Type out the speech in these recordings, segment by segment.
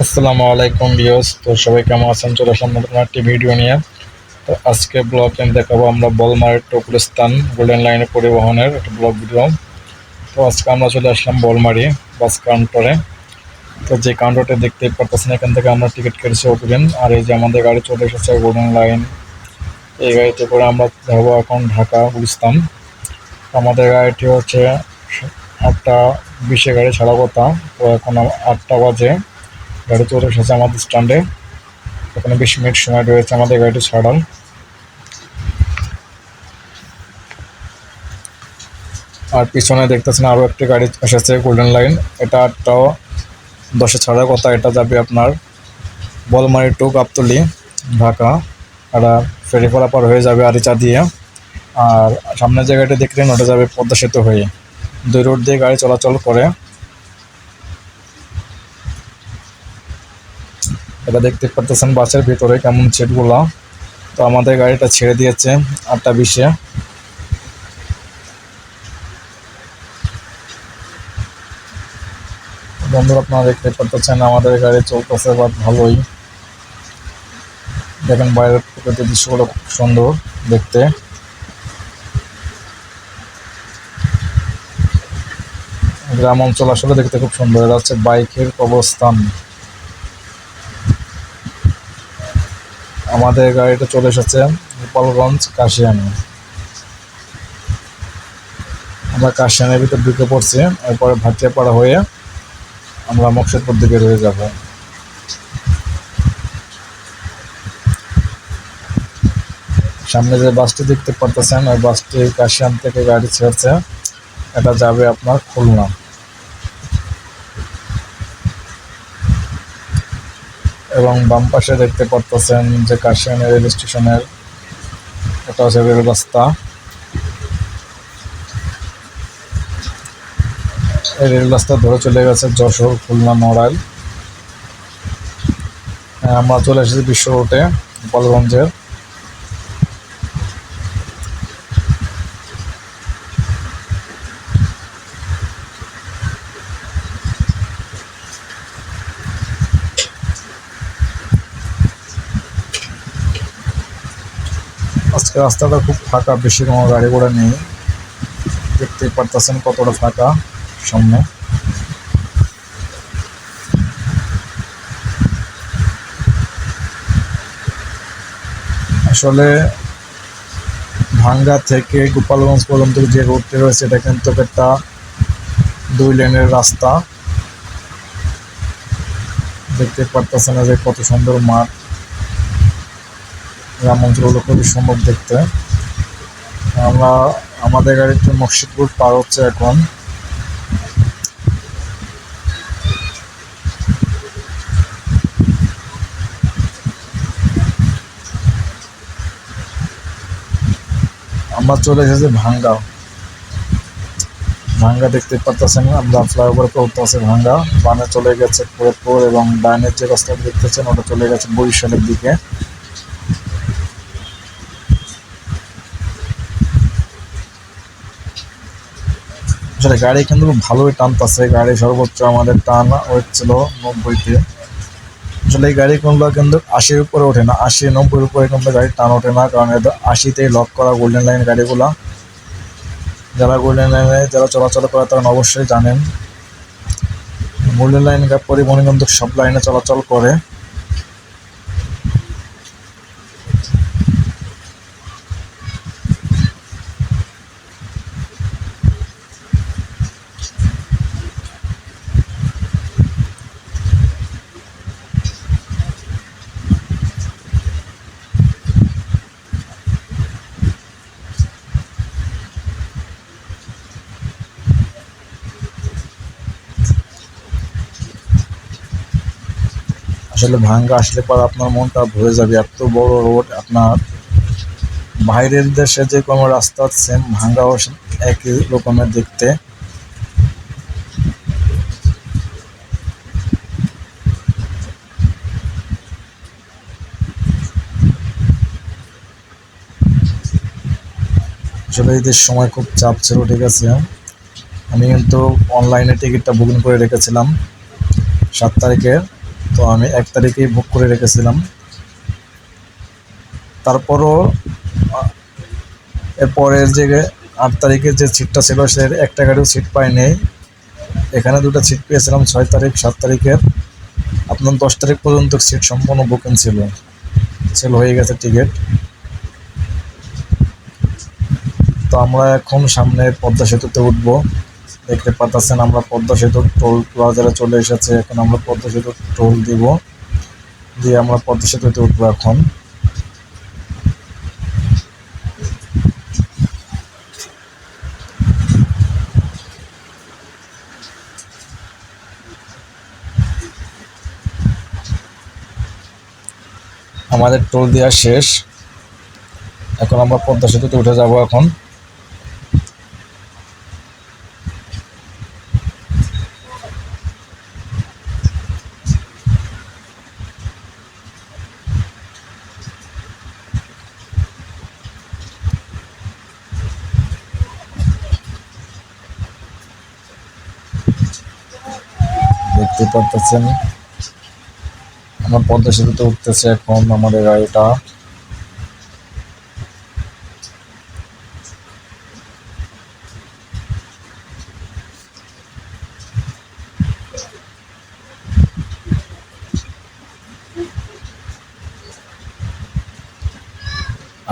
আসসালামু আলাইকুম ভিউয়ার্স। তো সবাই কেমন আছেন? চলে আসলাম নতুন একটি ভিডিও নিয়ে। তো আজকে ব্লগে দেখাবো আমরা বলমারের টু গুলিস্তান গোল্ডেন লাইনে পরিবহনের একটা ব্লগ ভিডিও। তো আজকে আমরা চলে আসলাম বলমারি বাস কাউন্টারে। তো যে কাউন্টারটা দেখতে পারতেছেন, এখান থেকে আমরা টিকিট কেটেছি অগ্রিম। আর এই যে আমাদের গাড়ি চলে এসেছে গোল্ডেন লাইন। এই গাড়িতে করে আমরা যাবো এখন ঢাকা গুলিস্তান। আমাদের গাড়িটি হচ্ছে 8:20 গাড়ি ছাড়া কথা। তো এখন 8টা বাজে, গাড়ি চলে এসেছে আমাদের স্ট্যান্ডে। এখানে 20 মিনিট সময় রয়েছে আমাদের গাড়িটি ছাড়ার। আর পিছনে দেখতেছেন আরও একটি গাড়ি এসেছে গোল্ডেন লাইন। এটা 8:10 ছাড়ার কথা। এটা যাবে আপনার বলমারি টু গাবতলী ঢাকা। এটা ফেরি পারাপার হয়ে যাবে আরিচা দিয়ে। আর সামনের যে গাড়িটা দেখলেন ওটা যাবে পদ্মা সেতু হয়ে। দুই রোড দিয়ে গাড়ি চলাচল করে। এটা দেখতে পারতেছেন বাসের ভিতরে কেমন সিটগুলা। তো আমাদের গাড়িটা ছেড়ে দিয়েছে 8:20-এ। বন্ধুরা, আপনারা দেখতে পারতেছেন আমাদের গাড়ি চলতেছে বাট ভালোই। দেখেন বাইরের প্রকৃতির দৃশ্যগুলো খুব সুন্দর দেখতে। গ্রাম অঞ্চল আসলে দেখতে খুব সুন্দর। এটা হচ্ছে বাইকের কবরস্থান। আমাদের গাড়িটা চলে এসেছে গোপালগঞ্জ কাশিয়ানি। আমরা কাশিয়ানির ভিতর ঢুকে পড়ছি। এরপরে ভাটিয়াপাড়া হয়ে আমরা মকসুদপুর দিকে রয়ে যাব। সামনে যে বাসটি দেখতে পারতেছেন ওই বাসটি কাশিয়ান থেকে গাড়ি ছেড়েছে। এটা যাবে আপনার খুলনা। এবং বাম পাশে দেখতে পারতেছেন যে কাশিয়ানি রেল স্টেশনের এটা হচ্ছে রেল রাস্তা। এই রেল রাস্তা ধরে চলে গেছে যশোর, খুলনা, নড়াইল। আমরা চলে এসেছি বিশ্ব রোডে গোপালগঞ্জের। আজকে রাস্তাটা খুব ফাঁকা, বেশি কোনো গাড়ি ঘোড়া নেই। দেখতে পারতেছেন কতটা ফাঁকা সামনে। আসলে ভাঙ্গা থেকে গোপালগঞ্জ পর্যন্ত যে রোডটি রয়েছে এটা কিন্তু একটা 2 লেনের রাস্তা। দেখতে পারতেছেন যে কত সুন্দর মাঠ। গ্রাম অঞ্চলগুলো খুবই সুন্দর দেখতে। আমরা আমাদের গাড়িতে মকসুদপুর পার হচ্ছে এখন। আমরা চলে এসেছি ভাঙ্গা। ভাঙ্গা দেখতে পারতেছেন আমরা ফ্লাইওভার করতে আছে ভাঙ্গা। বামে চলে গেছে ফরিদপুর এবং ডাইনের যে রাস্তাটা দেখতেছেন ওটা চলে গেছে বরিশালের দিকে। আসলে গাড়ি কিন্তু ভালোই টানতেছে। গাড়ি সর্বোচ্চ আমাদের টান হচ্ছিল 90-তে। আসলে এই গাড়িগুলো কিন্তু 80-র উপরে ওঠে না, 80-90-এর উপরে কিন্তু গাড়ির টান ওঠে না, কারণ এটা 80-তেই লক করা গোল্ডেন লাইন গাড়িগুলা। যারা গোল্ডেন লাইনে যারা চলাচল করে তারা অবশ্যই জানেন গোল্ডেন লাইন পরিবহন কিন্তু সব লাইনে চলাচল করে। আসলে ভাঙ্গা আসলে পর আপনার মনটা ভরে যাবে। এত বড় রোড। আপনার বাইরের দেশে যে কোনো রাস্তা সেম ভাঙ্গাও একই রকমের দেখতে। আসলে ঈদের সময় খুব চাপ ছিল, ঠিক আছে। আমি কিন্তু অনলাইনে টিকিটটা বুকিং করে রেখেছিলাম 7 তারিখে। তো আমি 1 তারিখেই বুক করে রেখেছিলাম। তারপরও এরপরের যে 8 তারিখের যে সিটটা ছিল সে 1 টাকারও সিট পাইনি। এখানে 2টা সিট পেয়েছিলাম 6 তারিখ 7 তারিখের। আপনার 10 তারিখ পর্যন্ত সিট সম্পূর্ণ বুকিং ছিল, সেল হয়ে গেছে টিকিট। তো আমরা এখন সামনে পদ্মা সেতুতে উঠবো। দেখতে পাচ্ছেন আমরা পদ্মা সেতুর টোল প্লাজারে চলে এসেছে। এখন আমরা পদ্মা সেতুর টোল দিব, দিয়ে আমরা পদ্মা সেতুতে উঠবো এখন। আমাদের টোল দেওয়া শেষ, এখন আমরা পদ্মা সেতুতে উঠে যাব এখন। দেখতে পাচ্ছেন আমরা পদ্মা সেতুতে উঠতেছে এখন আমাদের গাড়িটা।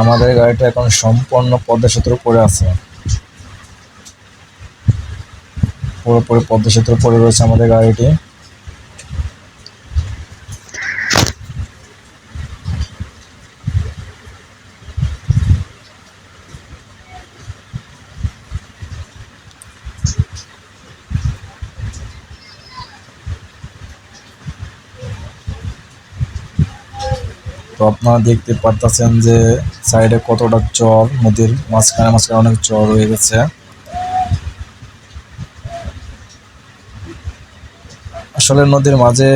আমাদের গাড়িটা এখন সম্পূর্ণ পদ্মা সেতুর উপরে আছে, পুরোপুরি পদ্মা সেতুর উপরে রয়েছে আমাদের গাড়িটি। তো আপনারা দেখতে পারতেছেন যে সাইডে কতটা চর, নদীর মাঝখানে মাঝখানে অনেক চর হয়ে গেছে। আসলে নদীর মাঝে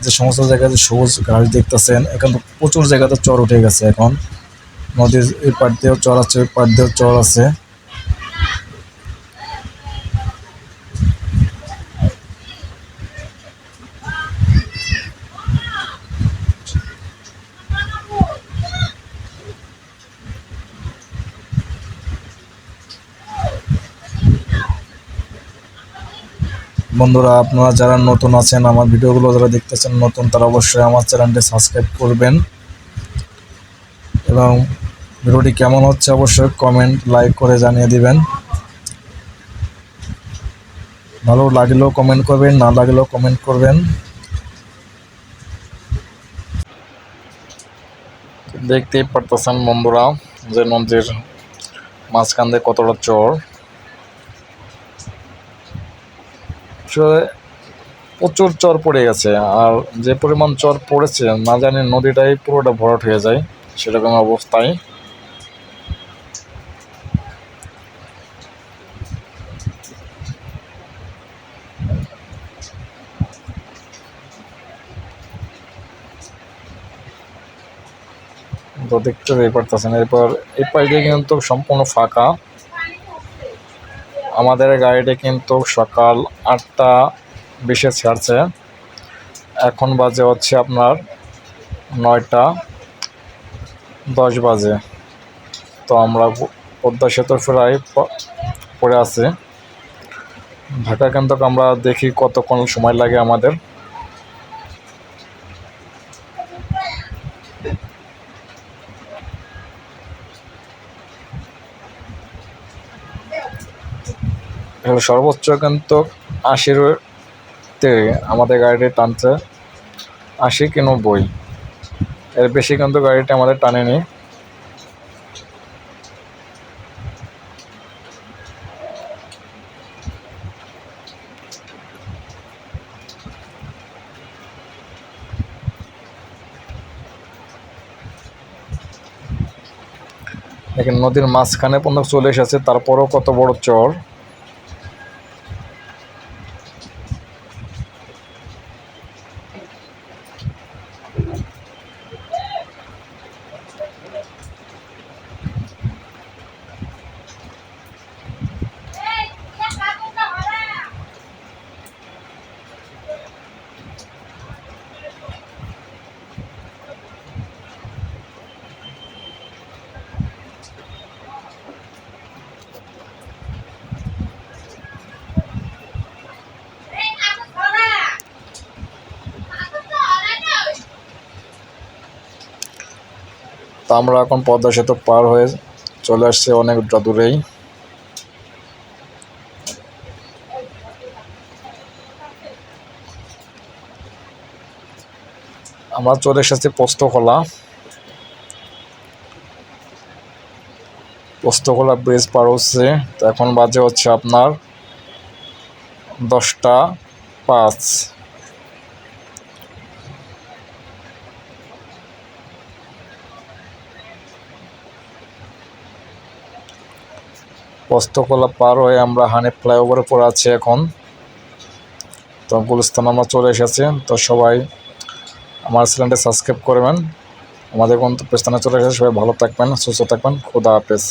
যে সমস্ত জায়গায় যে সবুজ ঘাস দেখতেছেন, এখন তো প্রচুর জায়গাতে চর উঠে গেছে। এখন নদীর এই পাড় দিয়েও চর আছে, ওই পাড় দিয়েও চর আছে। বন্ধুরা, আপনারা যারা নতুন আছেন, আমার ভিডিওগুলো যারা দেখতেছেন নতুন, তারা অবশ্যই আমার চ্যানেলটি সাবস্ক্রাইব করবেন এবং ভিডিওটি কেমন হচ্ছে অবশ্যই কমেন্ট লাইক করে জানিয়ে দিবেন। ভালো লাগলেও কমেন্ট করবেন, না লাগলেও কমেন্ট করবেন। দেখতেই পারতেছেন বন্ধুরা যে নদীর মাঝখান দিয়ে কতটা চর। প্রচুর চর পড়ে গেছে, আর যে পরিমাণ চর পড়েছে না জানি নদীটাই পুরোটা ভরাট হয়ে যায় সেরকম অবস্থায়। তো দেখতে পারতেছেন এরপর এই পাশ দিয়ে কিন্তু সম্পূর্ণ ফাঁকা। আমাদের গাড়িটি কিন্তু সকাল 8টা 20-এ ছাড়ছে, এখন বাজে হচ্ছে আপনার 9টা 10 বাজে। তো আমরা পদ্মা সেতুর প্রায় পড়ে আছি। ঢাকা কিন্তু আমরা দেখি কতক্ষণ সময় লাগে আমাদের। সর্বোচ্চ কিন্তু 80-তে আমাদের গাড়িটি টানছে, 80 কি 90, এর বেশি কিন্তু গাড়িটা আমাদের টানেনি। দেখেন নদীর মাঝখানে পর্যন্ত চলে এসেছে, তারপরও কত বড় চর। তো আমরা এখন পদ্মা সেতু পার হয়ে চলে আসছি অনেকটা দূরেই। আমরা চলে এসেছি পোস্তখোলা ব্রিজ পার হচ্ছে। তো এখন বাজে হচ্ছে আপনার 10টা 5। পোস্তখোলা পার হয়ে আমরা হানিফ ফ্লাইওভারের উপর আছি এখন। তো গুলিস্তান আমরা চলে এসেছি। তো সবাই আমার চ্যানেলটি সাবস্ক্রাইব করবেন। আমাদের গন্তব্যস্থানে চলে এসেছে। সবাই ভালো থাকবেন, সুস্থ থাকবেন। খুদা হাফেজ।